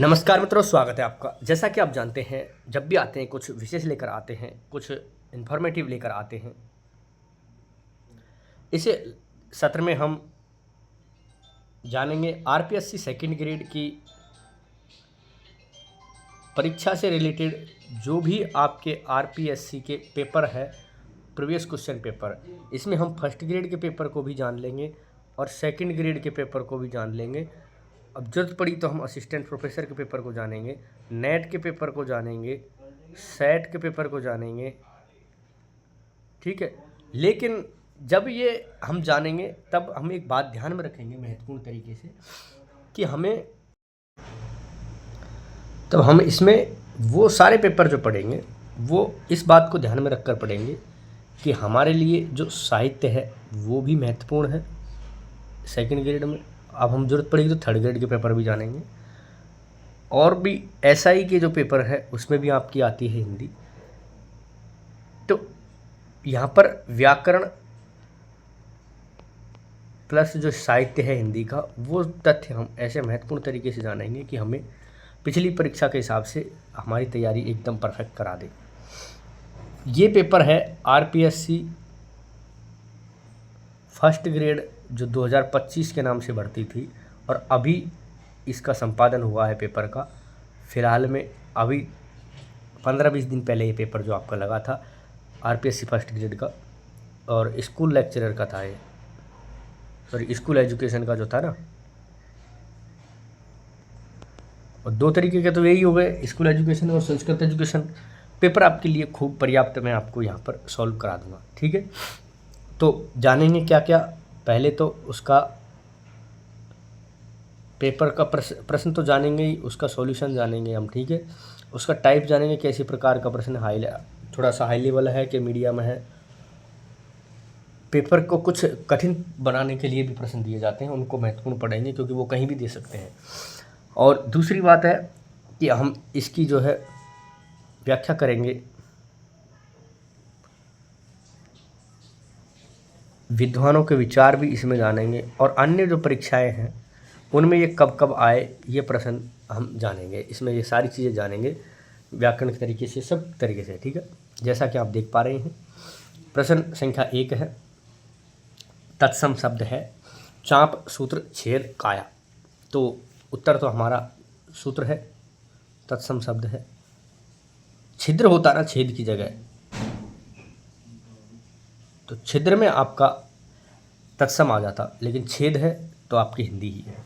नमस्कार मित्रों, स्वागत है आपका। जैसा कि आप जानते हैं, जब भी आते हैं कुछ विशेष लेकर आते हैं, कुछ इन्फॉर्मेटिव लेकर आते हैं। इस सत्र में हम जानेंगे आरपीएससी सेकंड ग्रेड की परीक्षा से रिलेटेड जो भी आपके आरपीएससी के पेपर है, प्रीवियस क्वेश्चन पेपर। इसमें हम फर्स्ट ग्रेड के पेपर को भी जान लेंगे और सेकंड ग्रेड के पेपर को भी जान लेंगे। अब जरूरत पड़ी तो हम असिस्टेंट प्रोफेसर के पेपर को जानेंगे, नेट के पेपर को जानेंगे, सेट के पेपर को जानेंगे, ठीक है। लेकिन जब ये हम जानेंगे तब हम एक बात ध्यान में रखेंगे महत्वपूर्ण तरीके से कि हम इसमें वो सारे पेपर जो पढ़ेंगे वो इस बात को ध्यान में रखकर पढ़ेंगे कि हमारे लिए जो साहित्य है वो भी महत्वपूर्ण है सेकंड ग्रेड में। अब हम जरूरत पड़ेगी तो थर्ड ग्रेड के पेपर भी जानेंगे, और भी एसआई के जो पेपर है उसमें भी आपकी आती है हिंदी। तो यहाँ पर व्याकरण प्लस जो साहित्य है हिंदी का, वो तथ्य हम ऐसे महत्वपूर्ण तरीके से जानेंगे कि हमें पिछली परीक्षा के हिसाब से हमारी तैयारी एकदम परफेक्ट करा दे। ये पेपर है आरपीएससी फर्स्ट ग्रेड जो 2025 के नाम से बढ़ती थी, और अभी इसका संपादन हुआ है पेपर का। फ़िलहाल में अभी 15-20 दिन पहले ये पेपर जो आपका लगा था आरपीएससी फर्स्ट ग्रेड का, और स्कूल लेक्चरर का था ये, सॉरी स्कूल एजुकेशन का जो था ना। और दो तरीके के तो यही हो गए, स्कूल एजुकेशन और संस्कृत एजुकेशन। पेपर आपके लिए खूब पर्याप्त मैं आपको यहाँ पर सॉल्व करा दूँगा, ठीक है। तो जानेंगे क्या क्या। पहले तो उसका पेपर का प्रश्न तो जानेंगे ही, उसका सॉल्यूशन जानेंगे हम, ठीक है। उसका टाइप जानेंगे, कैसे प्रकार का प्रश्न, थोड़ा सा हाई लेवल है कि मीडियम है। पेपर को कुछ कठिन बनाने के लिए भी प्रश्न दिए जाते हैं, उनको महत्वपूर्ण पढ़ेंगे क्योंकि वो कहीं भी दे सकते हैं। और दूसरी बात है कि हम इसकी जो है व्याख्या करेंगे, विद्वानों के विचार भी इसमें जानेंगे, और अन्य जो परीक्षाएं हैं उनमें ये कब कब आए ये प्रश्न हम जानेंगे। इसमें ये सारी चीज़ें जानेंगे व्याकरण के तरीके से, सब तरीके से, ठीक है। जैसा कि आप देख पा रहे हैं, प्रश्न संख्या 1 है, तत्सम शब्द है चाप सूत्र छेद काया। तो उत्तर तो हमारा सूत्र है, तत्सम शब्द है। छिद्र होता ना छेद की जगह, तो छिद्र में आपका तत्सम आ जाता, लेकिन छेद है तो आपकी हिंदी ही है।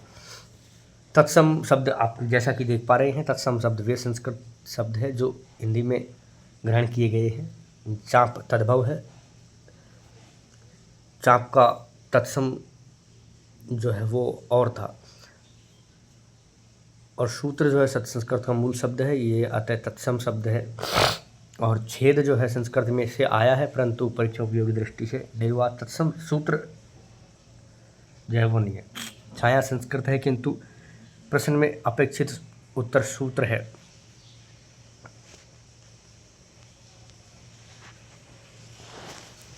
तत्सम शब्द आप जैसा कि देख पा रहे हैं, तत्सम शब्द वे संस्कृत शब्द है जो हिंदी में ग्रहण किए गए हैं। चाप तद्भव है, चाप का तत्सम जो है वो और था, और सूत्र जो है संस्कृत का मूल शब्द है, ये अतः तत्सम शब्द है। और छेद जो है संस्कृत में से आया है, परंतु परीक्षा उपयोगी दृष्टि से निर्वात तत्सम सूत्र जो है वो नहीं है। छाया संस्कृत है, किंतु प्रश्न में अपेक्षित उत्तर सूत्र है।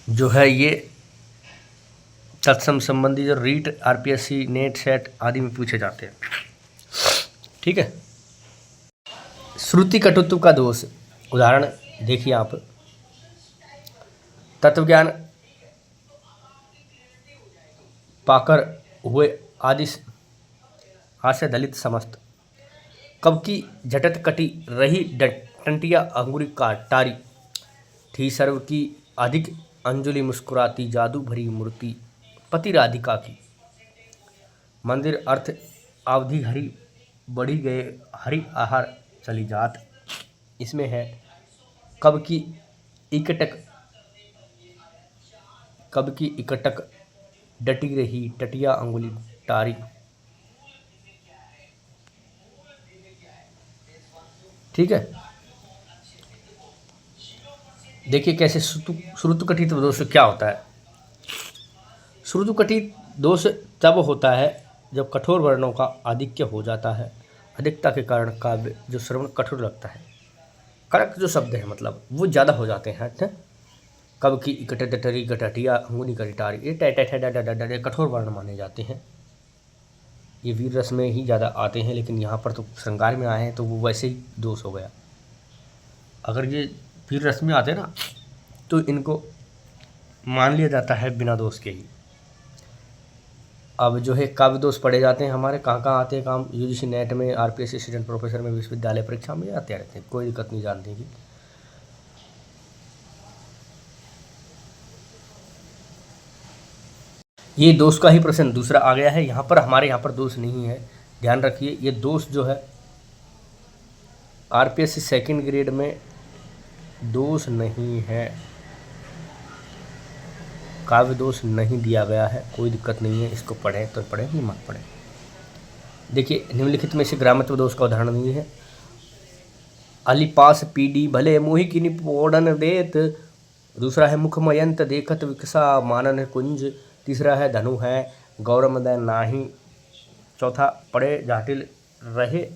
जो है ये तत्सम संबंधी जो रीट आरपीएससी नेट सेट आदि में पूछे जाते हैं, ठीक है। श्रुति कटुत्व का दोष, उदाहरण देखिए आप, तत्वज्ञान पाकर हुए आदि हास्य दलित समस्त, कब की झटत कटी रही टंटिया अंगुरी काटारी, थी सर्व की अधिक अंजुलि मुस्कुराती जादू भरी मूर्ति पति राधिका की, मंदिर अर्थ अवधि हरि बढ़ी गए हरि आहार चली जात। इसमें है कब की इकटक डटी रही टटिया अंगुली टारी। ठीक है, देखिए कैसे श्रुतकटित दोष क्या होता है। श्रुतकटित दोष तब होता है जब कठोर वर्णों का आधिक्य हो जाता है, अधिकता के कारण काव्य जो श्रवण कठोर लगता है, कड़क जो शब्द है मतलब वो ज़्यादा हो जाते हैं। कब की इकटरी गटटिया अंगुनी कटिटारी, ये कठोर वर्ण माने जाते हैं। ये वीर रस में ही ज़्यादा आते हैं, लेकिन यहाँ पर तो श्रृंगार में आए हैं तो वो वैसे ही दोष हो गया। अगर ये वीर रस में आते ना तो इनको मान लिया जाता है बिना दोष के ही। अब जो है काव्य दोष पढ़े जाते हैं हमारे कहाँ कहाँ आते हैं काम, यूजीसी नेट में, आरपीएस असिस्टेंट प्रोफेसर में, विश्वविद्यालय परीक्षा में आते रहते हैं, कोई दिक्कत नहीं जानते की। ये दोष का ही प्रश्न दूसरा आ गया है। यहाँ पर हमारे यहाँ पर दोष नहीं है, ध्यान रखिए। ये दोष जो है आरपीएस सेकंड ग्रेड में दोष नहीं है, काव्य दोष नहीं दिया गया है, कोई दिक्कत नहीं है। इसको पढ़ें तो पढ़ें, नहीं मत पढ़ें। देखिए निम्नलिखित में से ग्रामत्व दोष का उदाहरण नहीं है। अलिपास पीडी भले मोहि किनि पोड़न देत, दूसरा है मुखमयंत देखत विकसा मानन कुंज, तीसरा है धनु है गौरमदय नाही, चौथा पढ़े जाटिल रहे,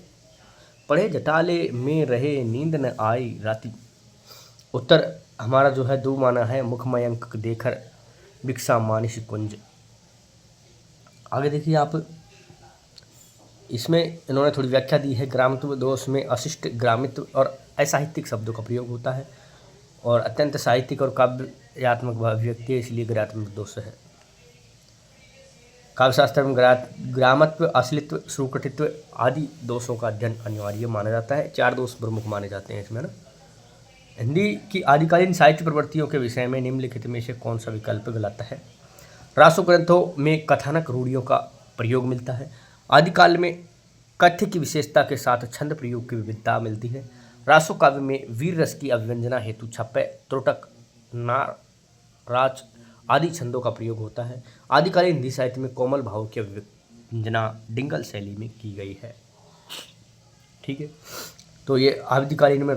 पढ़े जटाले में रहे नींद न आई राती। उत्तर हमारा जो है दो माना है, मुखमयंक देखर विकसा मानिश कुंज। आगे देखिए आप, इसमें इन्होंने थोड़ी व्याख्या दी है। ग्रामत्व दोष में अशिष्ट, ग्रामित्व और असाहित्यिक शब्दों का प्रयोग होता है और अत्यंत साहित्यिक और काव्यात्मक अभिव्यक्ति है, इसलिए ग्रामात्मक दोष है। काव्यशास्त्र में ग्रामत्व, अश्लीत्व, सुकृतित्व आदि दोषों का अध्ययन अनिवार्य माना जाता है। 4 दोष प्रमुख माने जाते हैं इसमें ना। हिंदी की आदिकालीन साहित्य प्रवृत्तियों के विषय में निम्नलिखित में से कौन सा विकल्प गलत है? रासो ग्रंथों में कथानक रूढ़ियों का प्रयोग मिलता है। आदिकाल में कथ्य की विशेषता के साथ छंद प्रयोग की विविधता मिलती है। रासो काव्य में वीर रस की अभिव्यंजना हेतु छप्पे, त्रोटक, नाराज आदि छंदों का प्रयोग होता है। आदिकालीन हिंदी साहित्य में कोमल भाव की अभिव्यंजना डिंगल शैली में की गई है। ठीक है, तो ये आदिकालीन में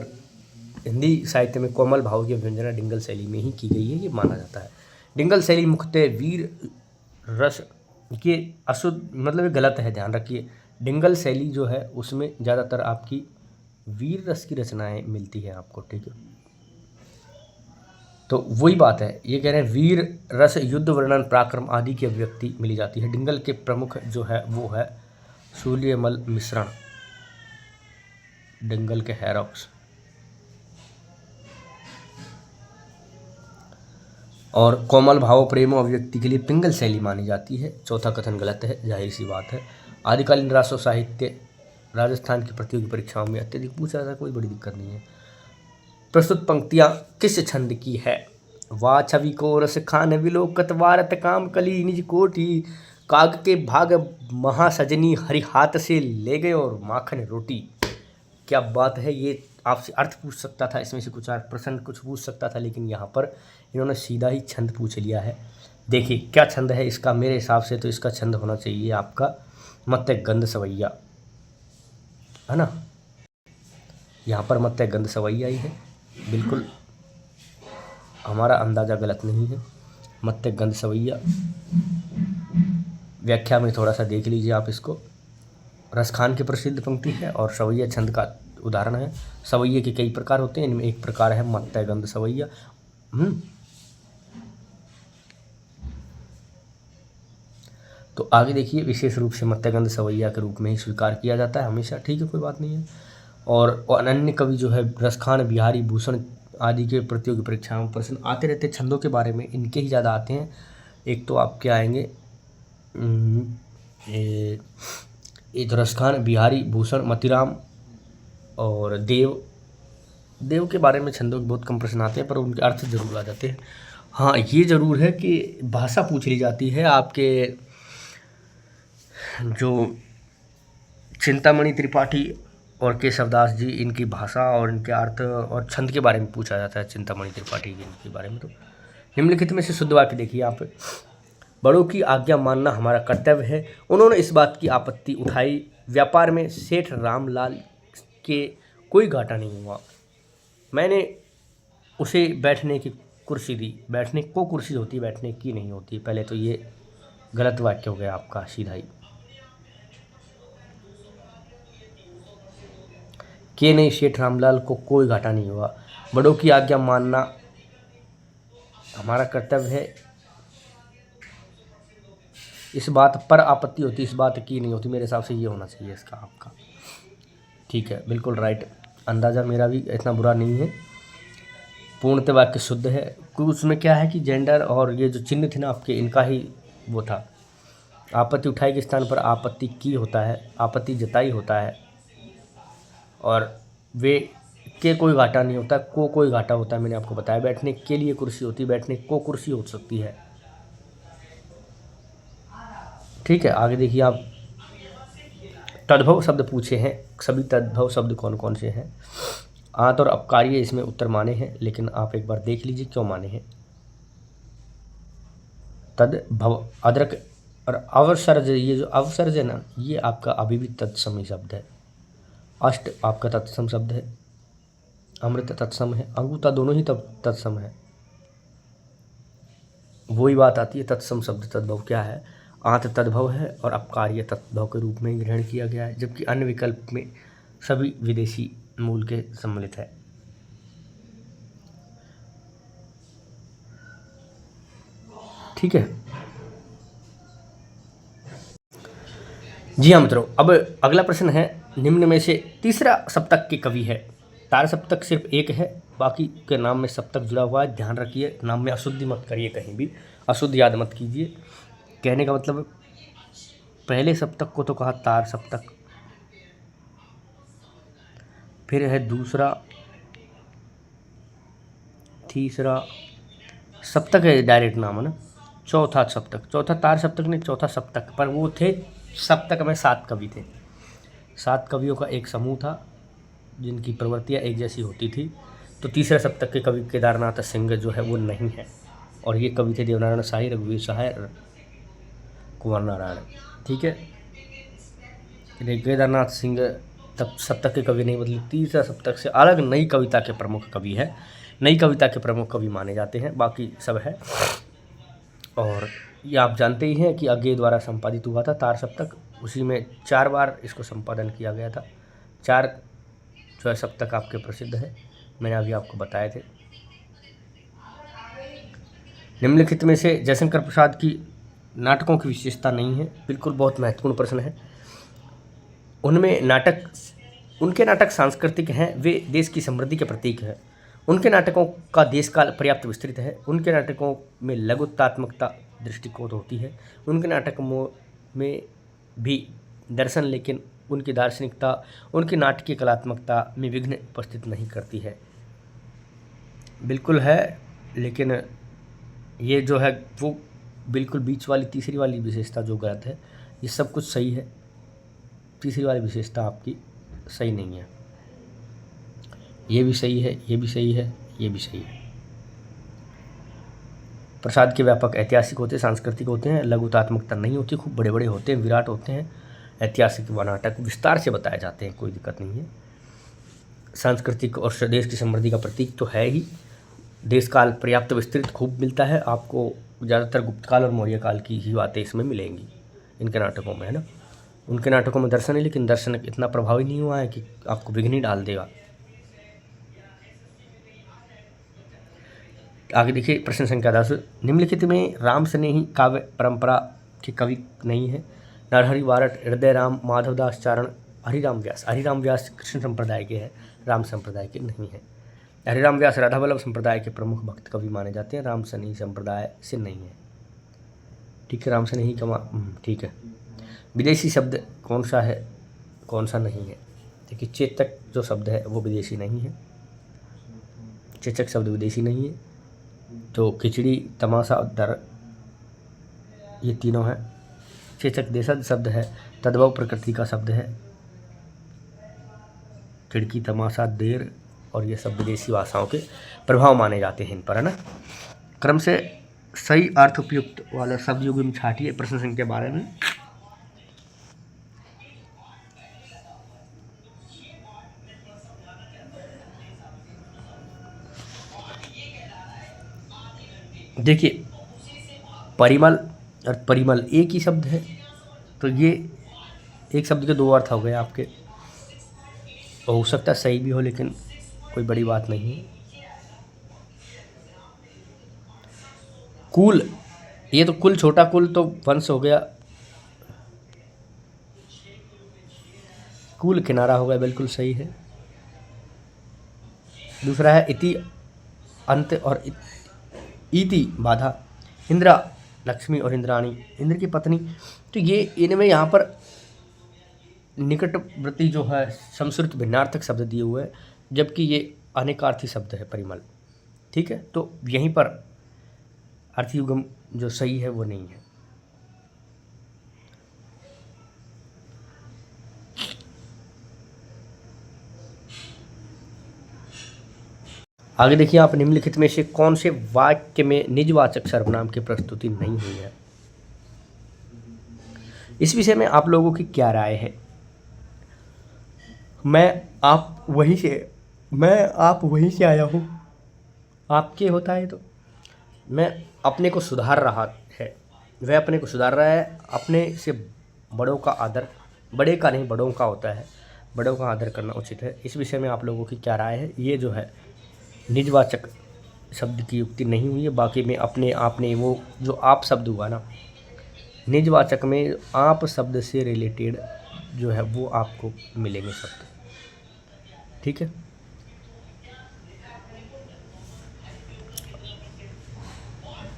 हिंदी साहित्य में कोमल भाव की अभिव्यंजना डिंगल शैली में ही की गई है, ये माना जाता है। डिंगल शैली मुख्यतः वीर रस के अशुद्ध, मतलब ये गलत है, ध्यान रखिए। डिंगल शैली जो है उसमें ज़्यादातर आपकी वीर रस की रचनाएं मिलती है आपको। ठीक है, तो वही बात है, ये कह रहे हैं वीर रस, युद्ध वर्णन, पराक्रम आदि की अभिव्यक्ति मिली जाती है। डिंगल के प्रमुख जो है वो है सूर्यमल मिश्रण, डिंगल के हैरोक्स। और कोमल भाव प्रेम अभिव्यक्ति के लिए पिंगल शैली मानी जाती है। चौथा कथन गलत है, जाहिर सी बात है। आदिकालीन रासो साहित्य राजस्थान की प्रतियोगी परीक्षाओं में अत्यधिक पूछा जाता है, कोई बड़ी दिक्कत नहीं है। प्रस्तुत पंक्तियाँ किस छंद की है? वाह छवि को रस खान विलोकत, वारत काम कली निज कोठी, काग के भाग महासजनी हरि हाथ से ले गए और माखन रोटी। क्या बात है, ये आपसे अर्थ पूछ सकता था, इसमें से कुछ प्रश्न कुछ पूछ सकता था, लेकिन यहाँ पर इन्होंने सीधा ही छंद पूछ लिया है। देखिए क्या छंद है इसका, मेरे हिसाब से तो इसका छंद होना चाहिए आपका मत्ते गंध सवैया, है ना। यहाँ पर मत्ते गंध सवैया ही है, बिल्कुल हमारा अंदाज़ा गलत नहीं है। मत्ते गंध सवैया, व्याख्या में थोड़ा सा देख लीजिए आप इसको। रसखान की प्रसिद्ध पंक्ति है और सवैया छंद का उदाहरण है। सवैये के कई प्रकार होते हैं, इनमें एक प्रकार है मत्ते गंध सवैया। तो आगे देखिए, विशेष रूप से मत्ते गंध सवैया के रूप में ही स्वीकार किया जाता है हमेशा। ठीक है, कोई बात नहीं है। और अनन्य कवि जो है रसखान, बिहारी भूषण आदि के प्रतियोगी परीक्षाओं में प्रश्न आते रहते हैं छंदों के बारे में, इनके ही ज़्यादा आते हैं। एक तो आपके आएंगे ये तो रसखान, बिहारी भूषण, मतीराम और देव के बारे में छंदों के बहुत कम प्रश्न आते हैं, पर उनके अर्थ जरूर आ जाते हैं। हाँ, ये ज़रूर है कि भाषा पूछ ली जाती है आपके जो चिंतामणि त्रिपाठी और केशवदास जी, इनकी भाषा और इनके अर्थ और छंद के बारे में पूछा जाता है चिंतामणि त्रिपाठी जी इनके बारे में। तो निम्नलिखित में से शुद्ध वाक्य देखिए आप। बड़ों की आज्ञा मानना हमारा कर्तव्य है। उन्होंने इस बात की आपत्ति उठाई, व्यापार में सेठ रामलाल के कोई घाटा नहीं हुआ। मैंने उसे बैठने की कुर्सी दी। बैठने को कुर्सी होती है, बैठने की नहीं होती। पहले तो ये गलत वाक्य हो गया आपका सीधा ही। के नहीं, सेठ रामलाल को कोई घाटा नहीं हुआ। बड़ों की आज्ञा मानना हमारा कर्तव्य है। इस बात पर आपत्ति होती, इस बात की नहीं होती। मेरे हिसाब से ये होना चाहिए इसका आपका। ठीक है, बिल्कुल राइट। अंदाज़ा मेरा भी इतना बुरा नहीं है। पूर्णतः वाक्य शुद्ध है। क्योंकि उसमें क्या है कि जेंडर और ये जो चिन्ह थे ना आपके, इनका ही वो था। आपत्ति उठाई के स्थान पर आपत्ति की होता है, आपत्ति जताई होता है, और वे के कोई घाटा नहीं होता, को कोई घाटा होता है। मैंने आपको बताया, बैठने के लिए कुर्सी होती है, बैठने को कुर्सी हो सकती है। ठीक है, आगे देखिए आप। तद्भव शब्द पूछे हैं, सभी तद्भव शब्द कौन कौन से हैं। आंत और अपकार्य इसमें उत्तर माने हैं, लेकिन आप एक बार देख लीजिए क्यों माने हैं। तद्भव अदरक और अवसर्ज, ये जो अवसर्ज है ना, ये आपका अभी भी तत्समी शब्द है। अष्ट आपका तत्सम शब्द है, अमृत तत्सम है, अंगूता दोनों ही तत्सम है। वही बात आती है, तत्सम शब्द तद्भव क्या है, आंत तद्भव है और अपकार्य तद्भव के रूप में ग्रहण किया गया है, जबकि अन्य विकल्प में सभी विदेशी मूल के सम्मिलित है। ठीक है जी हाँ मित्रों, अब अगला प्रश्न है, निम्न में से तीसरा सप्तक के कवि है। तार सप्तक सिर्फ एक है, बाकी के नाम में सप्तक जुड़ा हुआ है। ध्यान रखिए, नाम में अशुद्धि मत करिए, कहीं भी अशुद्ध याद मत कीजिए। कहने का मतलब, पहले सप्तक को तो कहा तार सप्तक, फिर है दूसरा, तीसरा सप्तक है, डायरेक्ट नाम है ना, चौथा सप्तक, चौथा तार सप्तक नहीं, चौथा सप्तक। पर वो थे सप्तक में 7 कवि थे, 7 कवियों का एक समूह था जिनकी प्रवृत्तियाँ एक जैसी होती थी। तो तीसरे सप्तक के कवि केदारनाथ सिंह जो है वो नहीं है, और ये कवि थे देवनारायण शाही, रघुवीर सहाय, कुंवर नारायण। ठीक है, केदारनाथ सिंह तब सप्तक के कवि नहीं, मतलब तीसरा सप्तक से अलग नई कविता के प्रमुख कवि है, नई कविता के प्रमुख कवि माने जाते हैं, बाकी सब है। और ये आप जानते ही हैं कि अज्ञेय द्वारा संपादित हुआ था तार सप्तक, उसी में 4 बार इसको संपादन किया गया था। 4 जो है सप्तक आपके प्रसिद्ध है, मैंने अभी आपको बताए थे। निम्नलिखित में से जयशंकर प्रसाद की नाटकों की विशेषता नहीं है, बिल्कुल बहुत महत्वपूर्ण प्रश्न है। उनके नाटक सांस्कृतिक हैं, वे देश की समृद्धि के प्रतीक हैं। उनके नाटकों का देशकाल पर्याप्त विस्तृत है। उनके नाटकों में लघुतात्मकता दृष्टिकोण होती है। उनके नाटकों में भी दर्शन, लेकिन उनकी दार्शनिकता उनकी नाटकीय कलात्मकता में विघ्न उपस्थित नहीं करती है। बिल्कुल है, लेकिन ये जो है वो बिल्कुल बीच वाली तीसरी वाली विशेषता जो गलत है। ये सब कुछ सही है, तीसरी वाली विशेषता आपकी सही नहीं है। ये भी सही है, ये भी सही है, ये भी सही है। प्रसाद के व्यापक ऐतिहासिक होते हैं, सांस्कृतिक होते हैं, लघुतात्मकता नहीं होती, खूब बड़े बड़े होते हैं, विराट होते हैं। ऐतिहासिक व नाटक विस्तार से बताए जाते हैं, कोई दिक्कत नहीं है। सांस्कृतिक और देश की समृद्धि का प्रतीक तो है ही। देश काल पर्याप्त विस्तृत खूब मिलता है आपको, ज़्यादातर गुप्त काल और मौर्य काल की ही बातें इसमें मिलेंगी इनके नाटकों में, है ना। उनके नाटकों में दर्शन है, लेकिन दर्शन इतना प्रभावी नहीं हुआ है कि आपको विघ्न ही डाल देगा। आगे देखिए प्रश्न संख्या 10, निम्नलिखित में राम स्नेही काव्य परंपरा के कवि नहीं है। नरहरि वारट, हृदय राम, माधवदास चारण, हरिराम व्यास। हरिराम व्यास कृष्ण संप्रदाय के हैं, राम संप्रदाय के नहीं हैं। हरिराम व्यास राधा वल्लभ संप्रदाय के प्रमुख भक्त कवि माने जाते हैं, राम स्नेही संप्रदाय से नहीं है। ठीक है, राम स्नेही का ठीक है। विदेशी शब्द कौन सा है, कौन सा नहीं है। देखिए चेतक जो शब्द है वो विदेशी नहीं है, चेचक शब्द विदेशी नहीं है। तो खिचड़ी, तमाशा और दर, ये तीनों हैं। चेचक देशज शब्द है, तद्भव प्रकृति का शब्द है। खिड़की, तमाशा, देर और ये सब विदेशी भाषाओं के प्रभाव माने जाते हैं इन पर, है ना। क्रम से सही अर्थ उपयुक्त वाला शब्द युग्म छाटिए प्रश्न संख्या 12 में। देखिए परिमल और परिमल एक ही शब्द है, तो ये एक शब्द के 2 अर्थ हो गए आपके। हो सकता है सही भी हो, लेकिन कोई बड़ी बात नहीं है। कुल, ये तो कुल, छोटा कुल तो वंश हो गया, कूल किनारा होगा, बिल्कुल सही है। दूसरा है इति अंत और इति बाधा। इंद्रा लक्ष्मी और इंद्राणी इंद्र की पत्नी, तो ये इनमें यहाँ पर निकटवर्ती जो है संस्कृत भिन्नार्थक शब्द दिए हुए हैं, जबकि ये अनेकार्थी शब्द है परिमल। ठीक है, तो यहीं पर अर्थयुगम जो सही है वो नहीं है। आगे देखिए, आप निम्नलिखित में से कौन से वाक्य में निजवाचक सर्वनाम की प्रस्तुति नहीं हुई है। इस विषय में आप लोगों की क्या राय है? मैं आप वहीं से आया हूँ, आपके होता है तो मैं अपने को सुधार रहा है, वह अपने को सुधार रहा है। अपने से बड़ों का आदर, बड़े का नहीं बड़ों का होता है, बड़ों का आदर करना उचित है। इस विषय में आप लोगों की क्या राय है? ये जो है निजवाचक शब्द की युक्ति नहीं हुई है। बाकी में अपने आपने वो जो आप शब्द हुआ ना, निजवाचक में आप शब्द से रिलेटेड जो है वो आपको मिलेंगे शब्द। ठीक है,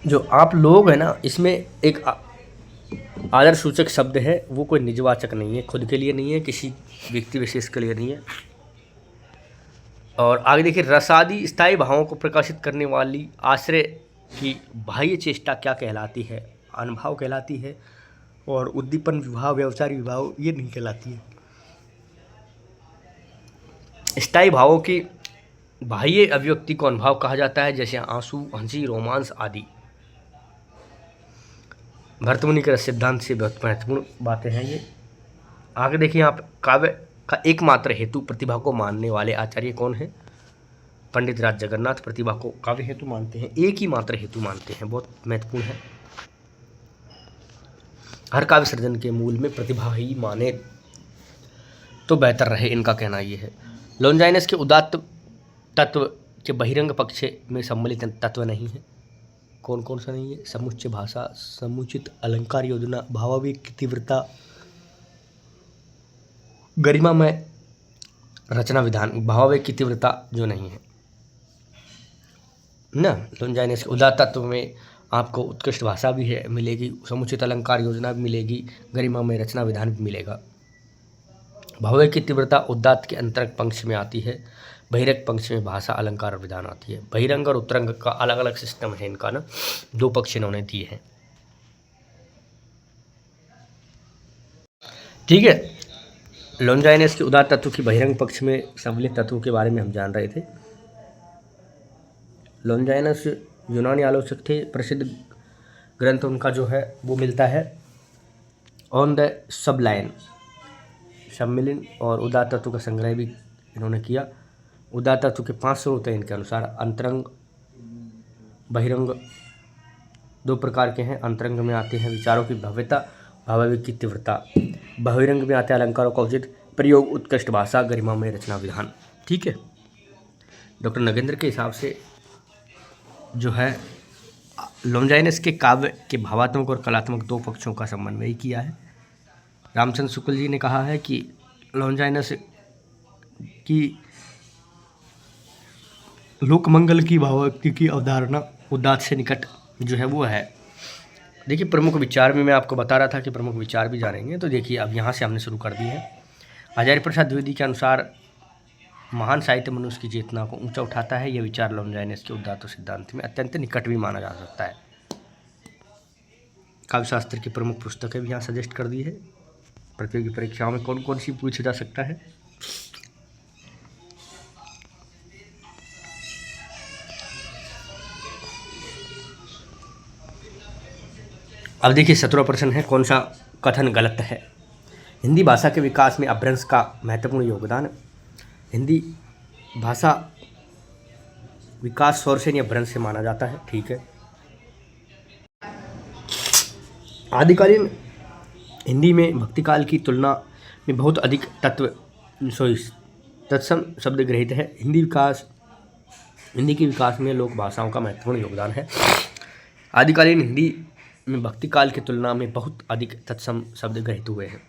जो आप लोग है ना, इसमें एक आदर सूचक शब्द है, वो कोई निजवाचक नहीं है, खुद के लिए नहीं है, किसी व्यक्ति विशेष के लिए नहीं है। और आगे देखिए, रसादी स्थायी भावों को प्रकाशित करने वाली आश्रय की बाह्य चेष्टा क्या कहलाती है? अनुभाव कहलाती है। और उद्दीपन विभाव, व्यवचारी विभाव ये नहीं कहलाती है। स्थायी भावों की बाह्य अभिव्यक्ति को अनुभाव कहा जाता है, जैसे आंसू, हंसी, रोमांस आदि। भरतमुनि के सिद्धांत से बहुत महत्वपूर्ण बातें हैं ये। आगे देखिए, आप काव्य का एकमात्र हेतु प्रतिभा को मानने वाले आचार्य कौन है? पंडित राज जगन्नाथ प्रतिभा को काव्य हेतु मानते हैं, एक ही मात्र हेतु मानते हैं, बहुत महत्वपूर्ण है। हर काव्य सृजन के मूल में प्रतिभा ही माने तो बेहतर रहे, इनका कहना ये है। लॉन्जाइनस के उदात्त तत्व के बहिरंग पक्ष में सम्मिलित तत्व नहीं है। कौन कौन सा नहीं है? समुच्चय भाषा, समुचित अलंकार योजना, भावावेग की तीव्रता, गरिमा में रचना विधान। भावावेग की तीव्रता जो नहीं है ना, लॉन्जाइनस के उदात्त तत्व में आपको उत्कृष्ट भाषा भी है मिलेगी, समुचित अलंकार योजना भी मिलेगी, गरिमा में रचना विधान भी मिलेगा। भावावेग की तीव्रता उदात्त के अंतरंग पंक्ष में आती है, बहिरंग पंक्ष में भाषा, अलंकार और विधान आती है। बहिरंग और उत्तरंग का अलग अलग सिस्टम है इनका ना, दो पक्ष इन्होंने दिए हैं। ठीक है, लॉन्जाइनस के उदात्त तत्व की बहिरंग पक्ष में सम्मिलित तत्वों के बारे में हम जान रहे थे। लॉन्जाइनस यूनानी आलोचक थे। प्रसिद्ध ग्रंथ उनका जो है वो मिलता है ऑन द सबलाइन, सम्मिलन और उदात्त तत्व का संग्रह भी इन्होंने किया। उदात्त तत्व के 5 स्रोत हैं इनके अनुसार। अंतरंग, बहिरंग दो प्रकार के हैं। अंतरंग में आते हैं विचारों की भव्यता, भावावेग की तीव्रता। बहिरंग में आते हैं अलंकारों का उचित प्रयोग, उत्कृष्ट भाषा, गरिमा में रचना विधान। ठीक है, डॉक्टर नगेंद्र के हिसाब से जो है लॉन्जाइनस के काव्य के भावात्मक और कलात्मक दो पक्षों का समन्वय किया है। रामचंद्र शुक्ल जी ने कहा है कि लॉन्जाइनस की लोकमंगल की भावावेग की अवधारणा उदात्त से निकट जो है वो है। देखिए, प्रमुख विचार में मैं आपको बता रहा था कि प्रमुख विचार भी जानेंगे, तो देखिए अब यहाँ से हमने शुरू कर दी है। आचार्य प्रसाद द्विवेदी के अनुसार महान साहित्य मनुष्य की चेतना को ऊंचा उठाता है। यह विचार लॉन्जाइनस के उदात्त सिद्धांत में अत्यंत निकट भी माना जा सकता है। काव्यशास्त्र की प्रमुख पुस्तकें भी यहाँ सजेस्ट कर दी है। प्रतियोगी परीक्षाओं में कौन कौन सी पूछा जा सकता है? अब देखिए 17वां प्रश्न है, कौन सा कथन गलत है? हिंदी भाषा के विकास में अपभ्रंश का महत्वपूर्ण योगदान। हिंदी भाषा विकास स्वर से या अपभ्रंश से माना जाता है। ठीक है, आदिकालीन हिंदी में भक्तिकाल की तुलना में बहुत अधिक तत्सम शब्द ग्रहित है। हिंदी के विकास में लोक भाषाओं का महत्वपूर्ण योगदान है। आदिकालीन हिंदी में भक्तिकाल की तुलना में बहुत अधिक तत्सम शब्द ग्रहित हुए हैं।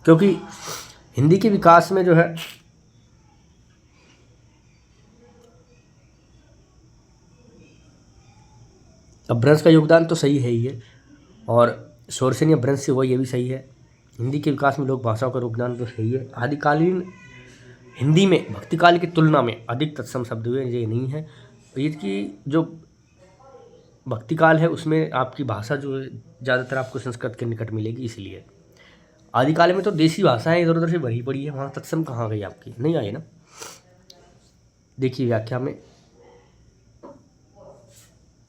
क्योंकि हिंदी के विकास में जो है अपभ्रंश का योगदान तो सही है ही है, और शोरसेन या भ्रंश से हुआ ये भी सही है। हिंदी के विकास में लोक भाषाओं का योगदान तो सही है। आदिकालीन हिंदी में भक्तिकाल की तुलना में अधिक तत्सम शब्द हुए, ये नहीं है। इसकी जो भक्तिकाल है उसमें आपकी भाषा जो है ज़्यादातर आपको संस्कृत के निकट मिलेगी, इसलिए। आदिकाल में तो देसी भाषाएं इधर उधर से भरी पड़ी है, वहाँ तत्सम कहाँ गई आपकी, नहीं आई ना। देखिए व्याख्या में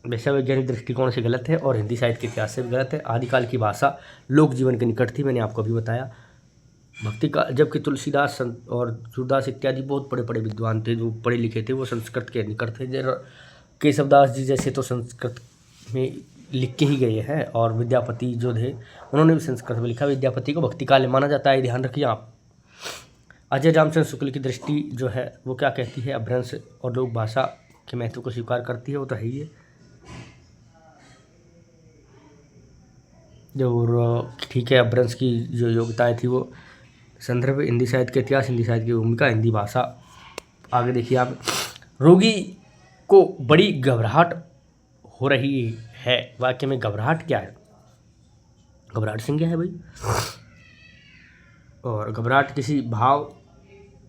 वैसा वैज्ञानिक दृष्टिकोण से गलत है और हिंदी साहित्य के इतिहास से भी गलत है। आदिकाल की भाषा लोक जीवन के निकट थी, मैंने आपको अभी बताया। भक्ति का जबकि तुलसीदास और सूरदास इत्यादि बहुत बड़े बड़े विद्वान थे, जो पढ़े लिखे थे, वो संस्कृत के निकट थे। केशवदास जी जैसे तो संस्कृत में लिख के ही गए हैं, और विद्यापति जो थे उन्होंने भी संस्कृत में लिखा। विद्यापति को भक्तिकाल माना जाता है, ध्यान रखिए आप। अजय रामचंद्र शुक्ल की दृष्टि जो है वो क्या कहती है, अपभ्रंश और लोक भाषा के महत्व को स्वीकार करती है, वो तो है ही है। जो ठीक है, अपभ्रंश की जो योग्यताएं थी वो संदर्भ हिंदी साहित्य के इतिहास, हिंदी साहित्य की भूमिका, हिंदी भाषा। आगे देखिए आप, रोगी को बड़ी घबराहट हो रही है, वाक्य में घबराहट क्या है, घबराहट संज्ञा है भाई। और घबराहट किसी भाव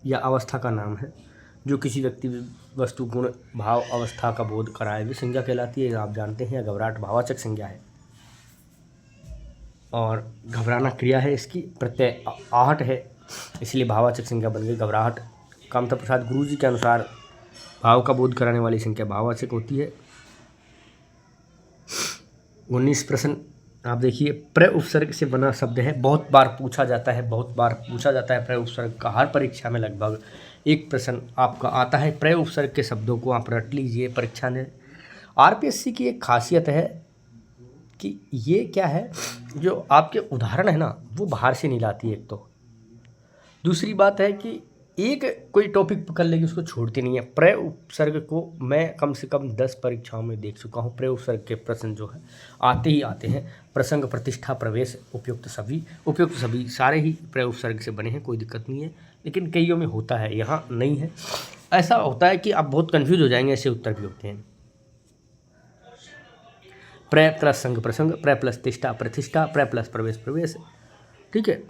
या अवस्था का नाम है जो किसी व्यक्ति, वस्तु, गुण, भाव, अवस्था का बोध कराए भी संज्ञा कहलाती है, आप जानते हैं। घबराहट भाववाचक संज्ञा है, और घबराना क्रिया है, इसकी प्रत्यय आहट है, इसलिए भाववाचक संज्ञा बन गई घबराहट। कामता प्रसाद गुरु जी के अनुसार भाव का बोध कराने वाली संज्ञा भाववाचक होती है। 19 प्रश्न आप देखिए, प्र उपसर्ग से बना शब्द है, बहुत बार पूछा जाता है, बहुत बार पूछा जाता है प्र उपसर्ग का, हर परीक्षा में लगभग एक प्रश्न आपका आता है। प्र उपसर्ग के शब्दों को आप रट लीजिए परीक्षा में। आरपीएससी की एक खासियत है कि ये क्या है, जो आपके उदाहरण है ना वो बाहर से नहीं लाती एक तो, दूसरी बात है कि एक कोई टॉपिक पकड़ लेगी उसको छोड़ती नहीं है। प्र उपसर्ग को मैं कम से कम 10 परीक्षाओं में देख चुका हूँ। प्र उपसर्ग के प्रश्न जो है आते ही आते हैं। प्रसंग, प्रतिष्ठा, प्रवेश, उपयुक्त सभी सारे ही प्र उपसर्ग से बने हैं, कोई दिक्कत नहीं है। लेकिन कईयों में होता है, यहाँ नहीं है। ऐसा होता है कि आप बहुत कन्फ्यूज हो जाएंगे, ऐसे उत्तर भी होते हैं। प्र प्लस संग प्रसंग, प्र प्लस तिष्ठा प्रतिष्ठा, प्र प्लस प्रवेश प्रवेश, ठीक है।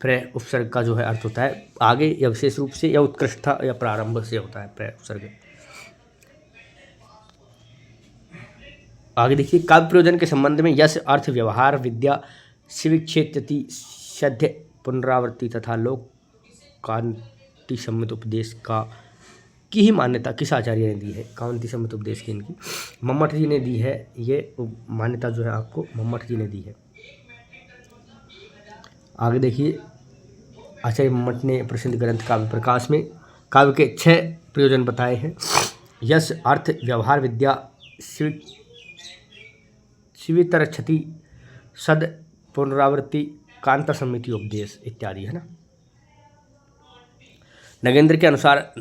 प्र उपसर्ग का जो है अर्थ होता है आगे या विशेष रूप से या उत्कृष्टता या प्रारंभ से होता है प्र उपसर्ग। आगे देखिए, काव्य प्रयोजन के संबंध में यश, अर्थ, व्यवहार, विद्या, शिविक्षेत्रति, सद्य, पुनरावृत्ति तथा लोक कांति सम्मत उपदेश का की ही मान्यता किस आचार्य ने दी है। कांति सम्मत उपदेश की इनकी मम्मट जी ने दी है। ये मान्यता जो है आपको मम्मट जी ने दी है। आगे देखिए, आचार्य मम्मट ने प्रसिद्ध ग्रंथ काव्य प्रकाश में काव्य के 6 प्रयोजन बताए हैं। यश, अर्थ, व्यवहार, विद्या, शिवितरक्षति, सद, पुनरावृत्ति, कांता सम्मिति, उपदेश इत्यादि, है ना। नगेंद्र के अनुसार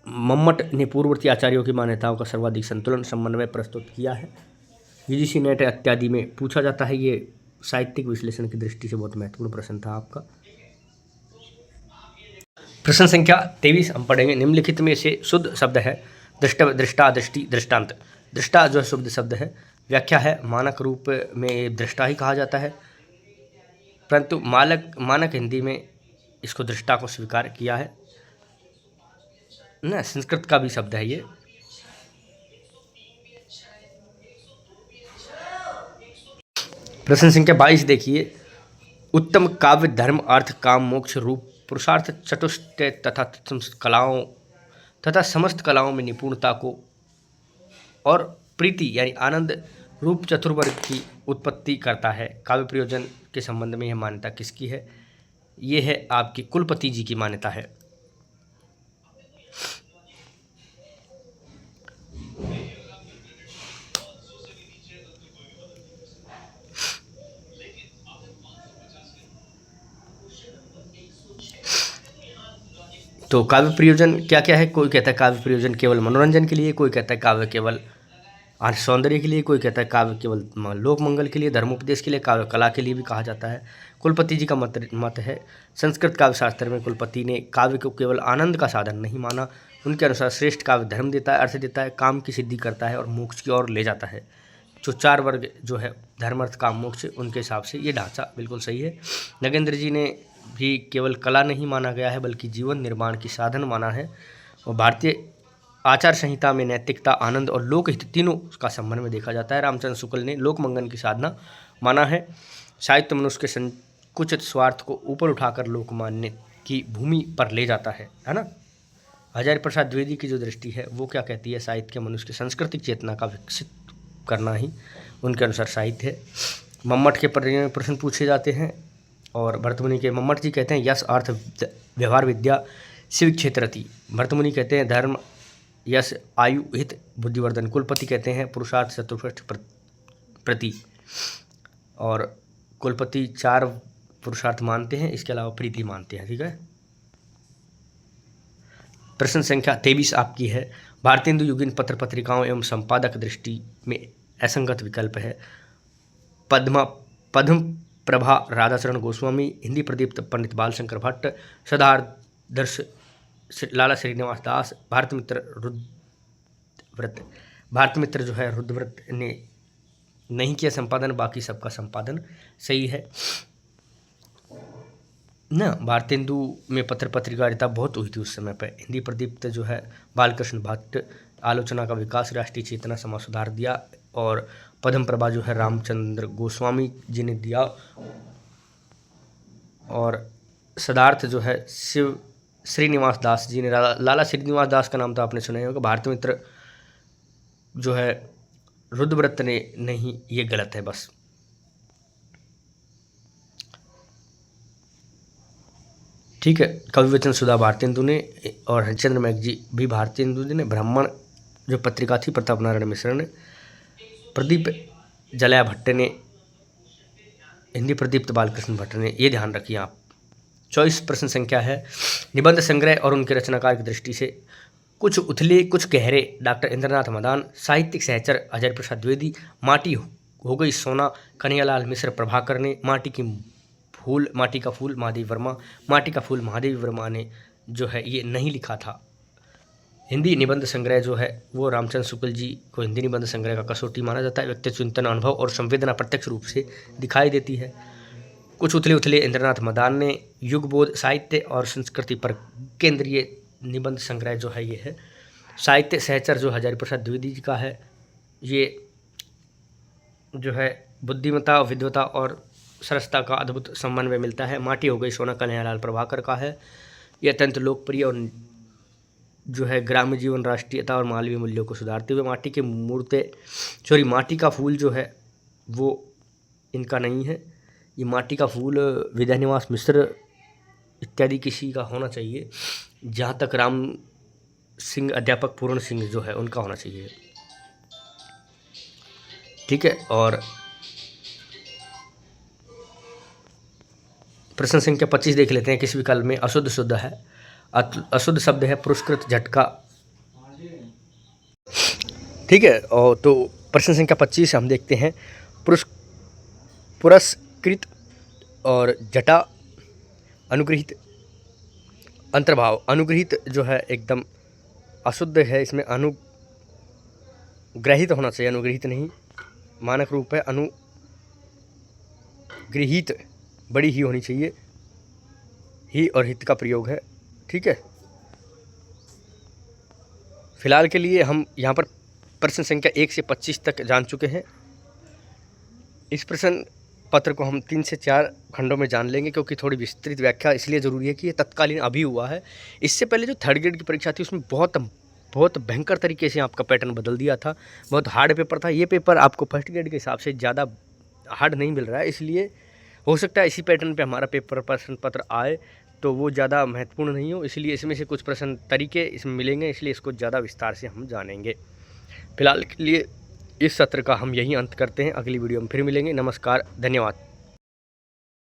मम्मट ने पूर्ववर्ती आचार्यों की मान्यताओं का सर्वाधिक संतुलन समन्वय प्रस्तुत किया है। यूजीसी नेट इत्यादि में पूछा जाता है, ये साहित्यिक विश्लेषण की दृष्टि से बहुत महत्वपूर्ण प्रश्न था आपका। प्रश्न संख्या 23 हम पढ़ेंगे। निम्नलिखित में से शुद्ध शब्द है दृष्टा, दृष्टि, दृष्टांत। दृष्टा जो है शुद्ध शब्द है। व्याख्या है, मानक रूप में दृष्टा ही कहा जाता है, परंतु मानक हिंदी में इसको दृष्टा को स्वीकार किया है ना। संस्कृत का भी शब्द है ये। प्रश्न संख्या 22 देखिए, उत्तम काव्य धर्म, अर्थ, काम, मोक्ष, रूप, पुरुषार्थ, चतुष्टय तथा समस्त कलाओं में निपुणता को और प्रीति यानी आनंद रूप चतुर्वर्ग की उत्पत्ति करता है। काव्य प्रयोजन के संबंध में यह मान्यता किसकी है? ये है आपकी कुलपति जी की मान्यता है। तो काव्य प्रयोजन क्या क्या है? कोई कहता है काव्य प्रयोजन केवल मनोरंजन के लिए, कोई कहता है काव्य केवल सौंदर्य के लिए, कोई कहता है काव्य केवल लोक मंगल के लिए, धर्मोपदेश के लिए, काव्य कला के लिए भी कहा जाता है। कुलपति जी का मत है संस्कृत काव्य शास्त्र में कुलपति ने काव्य को केवल आनंद का साधन नहीं माना। उनके अनुसार श्रेष्ठ काव्य धर्म देता है, अर्थ देता है, काम की सिद्धि करता है और मोक्ष की ओर ले जाता है। जो 4 वर्ग जो है धर्म अर्थ काम मोक्ष, उनके हिसाब से ये ढांचा बिल्कुल सही है। नगेंद्र जी ने भी केवल कला नहीं माना गया है बल्कि जीवन निर्माण की साधन माना है। और भारतीय आचार संहिता में नैतिकता, आनंद और लोकहित तीनों का संबंध में देखा जाता है। रामचंद्र शुक्ल ने लोक मंगल की साधना माना है। साहित्य मनुष्य के संकुचित स्वार्थ को ऊपर उठाकर लोकमान्य की भूमि पर ले जाता है ना। हजारी प्रसाद द्विवेदी की जो दृष्टि है वो क्या कहती है, साहित्य के मनुष्य की सांस्कृतिक चेतना का विकसित करना ही उनके अनुसार साहित्य है। मम्मट के प्रश्न पूछे जाते हैं और भरतमुनि के मम्मट जी कहते हैं यश अर्थ व्यवहार विद्या शिव क्षेत्रति। भरतमुनि कहते हैं धर्म यश आयु हित बुद्धिवर्धन। कुलपति कहते हैं पुरुषार्थ चतुष्पथ प्रति। और कुलपति 4 पुरुषार्थ मानते हैं, इसके अलावा प्रीति मानते हैं। ठीक है, प्रश्न संख्या 23 आपकी है। भारतेंदु युगीन पत्र पत्रिकाओं एवं संपादक दृष्टि में असंगत विकल्प है। पद्म प्रभा राधाचरण गोस्वामी, हिंदी प्रदीप्त पंडित बालशंकर भट्ट, सदादर्श लाला श्रीनिवास दास, भारत मित्र रुद्रव्रत। भारत मित्र जो है रुद्रव्रत ने नहीं किया संपादन, बाकी सबका संपादन सही है ना। भारतेंदु में पत्र पत्रिकारिता बहुत हुई थी उस समय पर। हिंदी प्रदीप्त जो है बालकृष्ण भट्ट, आलोचना का विकास, राष्ट्रीय चेतना, समाज सुधार दिया। और पद्म प्रभा जो है रामचंद्र गोस्वामी जी ने दिया। और सदार्थ जो है शिव श्रीनिवास दास जी ने, लाला श्रीनिवास दास का नाम तो आपने सुना ही होगा। भारत मित्र जो है रुद्रव्रत ने नहीं, ये गलत है बस। ठीक है, कवि वचन सुधा भारतेंदु ने और हरिश्चंद्र मैग जी भी भारतेंदु जी ने। ब्राह्मण जो पत्रिका थी प्रताप नारायण मिश्र ने। प्रदीप जलया भट्ट ने, हिंदी प्रदीप्त बालकृष्ण भट्ट ने, ये ध्यान रखिए आप। 24 प्रश्न संख्या है। निबंध संग्रह और उनके रचनाकार की दृष्टि से कुछ उथले कुछ गहरे, डॉक्टर इंद्रनाथ मदान। साहित्यिक सहचर हजारी प्रसाद द्विवेदी। माटी हो गई सोना, कन्हैयालाल मिश्र प्रभाकर ने। माटी का फूल महादेव वर्मा। माटी का फूल महादेव वर्मा ने जो है ये नहीं लिखा था। हिंदी निबंध संग्रह जो है वो रामचंद्र शुक्ल जी को हिंदी निबंध संग्रह का कसौटी माना जाता है। व्यक्तित्व चिंतन, अनुभव और संवेदना प्रत्यक्ष रूप से दिखाई देती है। कुछ उथले इंद्रनाथ मदान ने युगबोध साहित्य और संस्कृति पर केंद्रीय निबंध संग्रह जो है ये है। साहित्य सहचर जो हजारी प्रसाद द्विवेदी जी का है, ये जो है बुद्धिमत्ता, विद्वता और सरसता का अद्भुत समन्वय मिलता है। माटी हो गई सोना कन्हैयालाल प्रभाकर का है। यह अत्यंत लोकप्रिय और जो है ग्राम्य जीवन, राष्ट्रीयता और मानवीय मूल्यों को सुधारते हुए। माटी के माटी का फूल जो है वो इनका नहीं है। ये माटी का फूल विद्यानिवास मिश्र इत्यादि किसी का होना चाहिए। जहाँ तक राम सिंह अध्यापक पूर्ण सिंह जो है उनका होना चाहिए। ठीक है, और प्रश्न संख्या 25 देख लेते हैं। किस विकल्प में अशुद्ध शुद्ध है? अशुद्ध शब्द है पुरस्कृत झटका। ठीक है, और तो प्रश्न संख्या 25 हम देखते हैं। पुरस्कृत और जटा, अनुग्रहित, अंतर्भाव। अनुग्रहित जो है एकदम अशुद्ध है, इसमें अनुग्रहित होना चाहिए, अनुग्रहित नहीं। मानक रूप है अनुगृहित, बड़ी ही होनी चाहिए। ही और हित का प्रयोग है। ठीक है, फिलहाल के लिए हम यहाँ पर प्रश्न संख्या 1 से 25 तक जान चुके हैं। इस प्रश्न पत्र को हम 3 से 4 खंडों में जान लेंगे, क्योंकि थोड़ी विस्तृत व्याख्या इसलिए ज़रूरी है कि ये तत्कालीन अभी हुआ है। इससे पहले जो 3rd ग्रेड की परीक्षा थी उसमें बहुत भयंकर तरीके से आपका पैटर्न बदल दिया था। बहुत हार्ड पेपर था। ये पेपर आपको 1st ग्रेड के हिसाब से ज़्यादा हार्ड नहीं मिल रहा है, इसलिए हो सकता है इसी पैटर्न पे हमारा प्रश्न पत्र आए तो वो ज़्यादा महत्वपूर्ण नहीं हो, इसलिए इसमें से कुछ प्रश्न तरीके इसमें मिलेंगे, इसलिए इसको ज़्यादा विस्तार से हम जानेंगे। फिलहाल के लिए इस सत्र का हम यही अंत करते हैं। अगली वीडियो में फिर मिलेंगे। नमस्कार, धन्यवाद।